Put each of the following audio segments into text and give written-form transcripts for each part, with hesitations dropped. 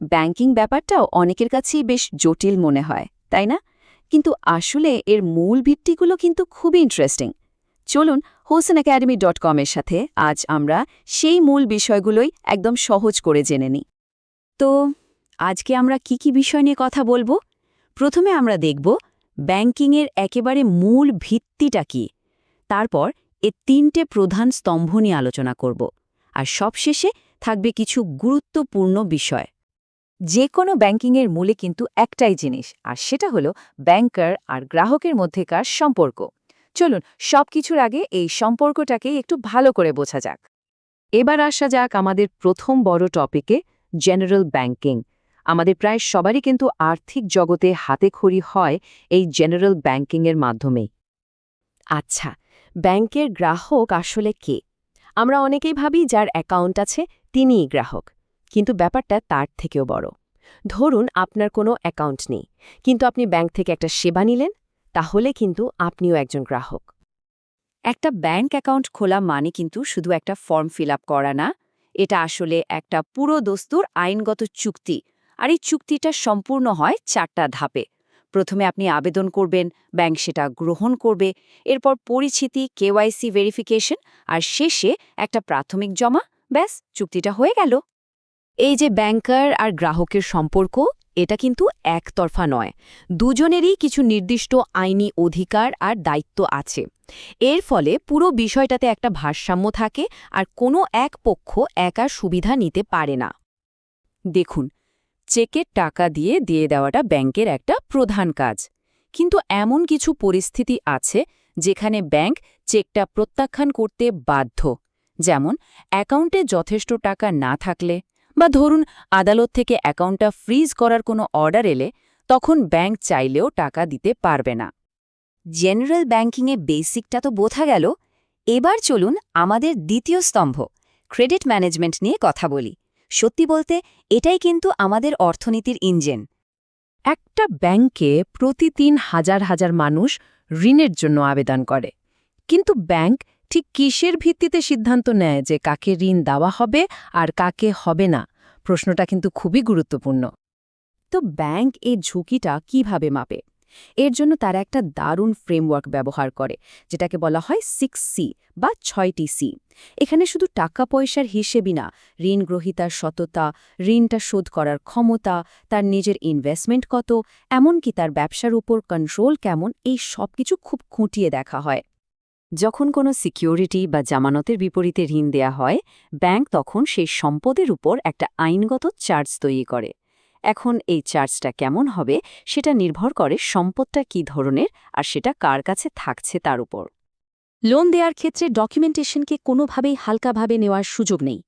Banking ব্যাপারটাও অনেকের কাছেই বেশ জটিল মনে হয়, তাই না? কিন্তু আসলে এর মূল ভিত্তিগুলো কিন্তু খুবই ইন্টারেস্টিং। চলুন hosenacademy.com এর সাথে আজ আমরা সেই মূল বিষয়গুলোই একদম সহজ করে জেনে নিই। তো আজকে আমরা কি বিষয় নিয়ে কথা বলবো? প্রথমে আমরা দেখব ব্যাংকিংয়ের একেবারে মূল ভিত্তিটা কি। তারপর এর ৩টে প্রধান স্তম্ভ নিয়ে আলোচনা করব। আর সবশেষে থাকবে কিছু গুরুত্বপূর্ণ বিষয়। যে কোনো ব্যাংকিংয়ের মূলে কিন্তু একটাই জিনিস, আর সেটা হলো ব্যাংকার আর গ্রাহকের মধ্যেকার সম্পর্ক। চলুন সবকিছুর আগে এই সম্পর্কটাকে একটু ভালো করে বোঝা যাক। এবার আসা যাক আমাদের প্রথম বড় টপিকে, জেনারেল ব্যাংকিং। আমাদের প্রায় সবারই কিন্তু আর্থিক জগতে হাতেখড়ি হয় এই জেনারেল ব্যাংকিংয়ের মাধ্যমেই। আচ্ছা, ব্যাংকের গ্রাহক আসলে কে? আমরা অনেকেই ভাবি যার অ্যাকাউন্ট আছে তিনিই গ্রাহক, কিন্তু ব্যাপারটা তার থেকেও বড়। ধরুন আপনার কোনো অ্যাকাউন্ট নেই, কিন্তু আপনি ব্যাংক থেকে একটা সেবা নিলেন, তাহলে কিন্তু আপনিও একজন গ্রাহক। একটা ব্যাংক অ্যাকাউন্ট খোলা মানে কিন্তু শুধু একটা ফর্ম ফিল আপ করা না, এটা আসলে একটা পুরো দস্তুর আইনগত চুক্তি। আর এই চুক্তিটা সম্পূর্ণ হয় 4টা ধাপে। প্রথমে আপনি আবেদন করবেন, ব্যাংক সেটা গ্রহণ করবে, এরপর পরিচিতি, কেওয়াইসি ভেরিফিকেশন, আর শেষে একটা প্রাথমিক জমা। ব্যাস, চুক্তিটা হয়ে গেল। এই যে ব্যাংকার আর গ্রাহকের সম্পর্ক, এটা কিন্তু একতরফা নয়। দুজনেরই কিছু নির্দিষ্ট আইনি অধিকার আর দায়িত্ব আছে। এর ফলে পুরো বিষয়টাতে একটা ভারসাম্য থাকে, আর কোনো এক পক্ষ একা সুবিধা নিতে পারে না। দেখুন, চেকের টাকা দিয়ে দেওয়াটা ব্যাংকের একটা প্রধান কাজ। কিন্তু এমন কিছু পরিস্থিতি আছে যেখানে ব্যাংক চেকটা প্রত্যাখ্যান করতে বাধ্য। যেমন অ্যাকাউন্টে যথেষ্ট টাকা না থাকলে, বা ধরুন আদালত থেকে অ্যাকাউন্টটা ফ্রিজ করার কোনো অর্ডার এলে, তখন ব্যাংক চাইলেও টাকা দিতে পারবে না। জেনারেল ব্যাংকিংয়ে বেসিকটা তো বোঝা গেল। এবার চলুন আমাদের দ্বিতীয় স্তম্ভ, ক্রেডিট ম্যানেজমেন্ট নিয়ে কথা বলি। সত্যি বলতে এটাই কিন্তু আমাদের অর্থনীতির ইঞ্জিন। একটা ব্যাংকে প্রতি ৩,০০০ মানুষ ঋণের জন্য আবেদন করে। কিন্তু ব্যাংক ঠিক কিসের ভিত্তিতে সিদ্ধান্ত নেয় যে কাকে ঋণ দেওয়া হবে আর কাকে হবে না? প্রশ্নটা কিন্তু খুবই গুরুত্বপূর্ণ। তো ব্যাংক এই ঝুঁকিটা কিভাবে মাপে? এর জন্য তারা একটা দারুণ ফ্রেমওয়ার্ক ব্যবহার করে, যেটাকে বলা হয় 6C বা 6টি সি। এখানে শুধু টাকা পয়সার হিসেবই না, ঋণ গ্রহীতার সততা, ঋণটা শোধ করার ক্ষমতা, তার নিজের ইনভেস্টমেন্ট কত, এমনকি তার ব্যবসার উপর কন্ট্রোল কেমন, এই সবকিছু খুব খুঁটিয়ে দেখা হয়। যখন কোনো সিকিউরিটি বা জামানতের বিপরীতে ঋণ দেয়া হয়, ব্যাংক তখন সেই সম্পদের উপর একটা আইনগত চার্জ তৈরি করে। এখন এই চার্জটা কেমন হবে সেটা নির্ভর করে সম্পদটা কী ধরনের আর সেটা কার কাছে থাকছে তার উপর। লোন দেওয়ার ক্ষেত্রে ডকুমেন্টেশনকে কোনোভাবেই হালকাভাবে নেওয়ার সুযোগ নেই,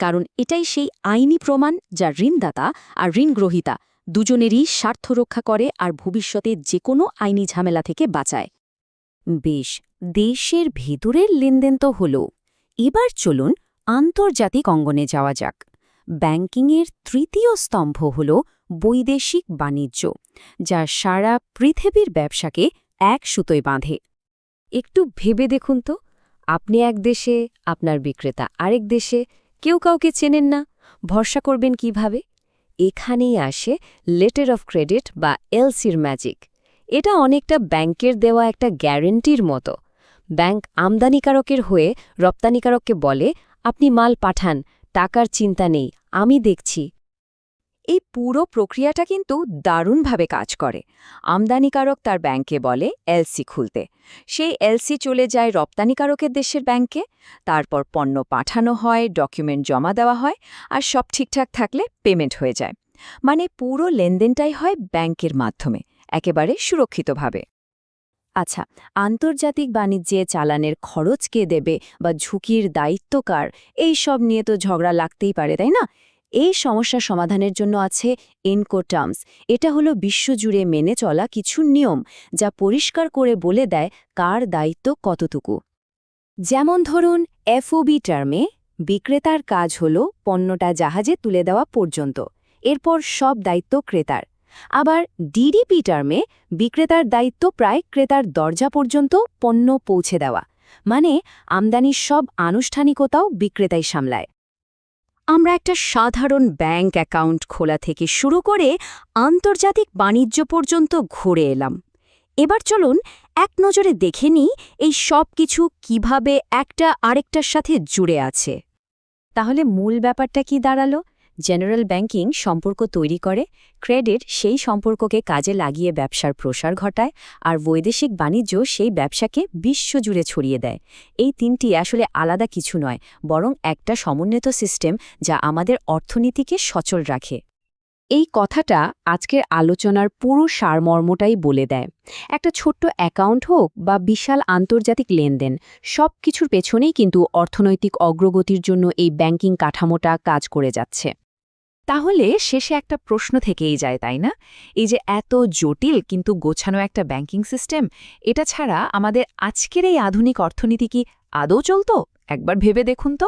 কারণ এটাই সেই আইনি প্রমাণ যা ঋণদাতা আর ঋণগ্রহীতা দুজনেরই স্বার্থ রক্ষা করে আর ভবিষ্যতে যে কোনো আইনি ঝামেলা থেকে বাঁচায়। বেশ, দেশের ভেতরের লেনদেন তো হলো। এবার চলুন আন্তর্জাতিক অঙ্গনে যাওয়া যাক। ব্যাংকিংয়ের তৃতীয় স্তম্ভ হল বৈদেশিক বাণিজ্য, যা সারা পৃথিবীর ব্যবসাকে এক সুতোয় বাঁধে। একটু ভেবে দেখুন তো, আপনি এক দেশে, আপনার বিক্রেতা আরেক দেশে, কেউ কাউকে চেনেন না, ভরসা করবেন কিভাবে? এখানেই আসে লেটার অফ ক্রেডিট বা এলসির ম্যাজিক। এটা অনেকটা ব্যাংকের দেওয়া একটা গ্যারেন্টির মতো। ব্যাংক আমদানিকারকের হয়ে রপ্তানিকারককে বলে, আপনি মাল পাঠান, টাকার চিন্তা নেই, আমি দেখছি। এই পুরো প্রক্রিয়াটা কিন্তু দারুণভাবে কাজ করে। আমদানিকারক তার ব্যাংকে বলে এলসি খুলতে, সেই এলসি চলে যায় রপ্তানিকারকের দেশের ব্যাংকে, তারপর পণ্য পাঠানো হয়, ডকুমেন্ট জমা দেওয়া হয়, আর সব ঠিকঠাক থাকলে পেমেন্ট হয়ে যায়। মানে পুরো লেনদেনটাই হয় ব্যাংকের মাধ্যমে, একেবারে সুরক্ষিতভাবে। আচ্ছা, আন্তর্জাতিক বাণিজ্যে চালানের খরচ কে দেবে বা ঝুঁকির দায়িত্ব কার, এই সব নিয়ে তো ঝগড়া লাগতেই পারে, তাই না? এই সমস্যা সমাধানের জন্য আছে ইনকোটার্মস। এটা হলো বিশ্বজুড়ে মেনে চলা কিছু নিয়ম, যা পরিষ্কার করে বলে দেয় কার দায়িত্ব কতটুকু। যেমন ধরুন, এফওবি টার্মে বিক্রেতার কাজ হলো পণ্যটা জাহাজে তুলে দেওয়া পর্যন্ত, এরপর সব দায়িত্ব ক্রেতার। আবার ডিডিপি টার্মে বিক্রেতার দায়িত্ব প্রায় ক্রেতার দরজা পর্যন্ত পণ্য পৌঁছে দেওয়া, মানে আমদানির সব আনুষ্ঠানিকতাও বিক্রেতাই সামলায়। আমরা একটা সাধারণ ব্যাংক অ্যাকাউন্ট খোলা থেকে শুরু করে আন্তর্জাতিক বাণিজ্য পর্যন্ত ঘুরে এলাম। এবার চলুন এক নজরে দেখে নিই এই সব কিছু কিভাবে একটা আরেকটার সাথে জুড়ে আছে। তাহলে মূল ব্যাপারটা কি দাঁড়ালো? জেনারেল ব্যাংকিং সম্পর্ক তৈরি করে, ক্রেডিট সেই সম্পর্ককে কাজে লাগিয়ে ব্যবসার প্রসার ঘটায়, আর বৈদেশিক বাণিজ্য সেই ব্যবসাকে বিশ্বজুড়ে ছড়িয়ে দেয়। এই তিনটি আসলে আলাদা কিছু নয়, বরং একটা সমন্বিত সিস্টেম যা আমাদের অর্থনীতিকে সচল রাখে। এই কথাটা আজকের আলোচনার পুরো সারমর্মটাই বলে দেয়। একটা ছোট্ট অ্যাকাউন্ট হোক বা বিশাল আন্তর্জাতিক লেনদেন, সব কিছুর পেছনেই কিন্তু অর্থনৈতিক অগ্রগতির জন্য এই ব্যাংকিং কাঠামোটা কাজ করে যাচ্ছে। তাহলে শেষে একটা প্রশ্ন থেকেই যায়, তাই না? এই যে এত জটিল কিন্তু গোছানো একটা ব্যাংকিং সিস্টেম, এটা ছাড়া আমাদের আজকের এই আধুনিক অর্থনীতি কি আদৌ চলত? একবার ভেবে দেখুন তো।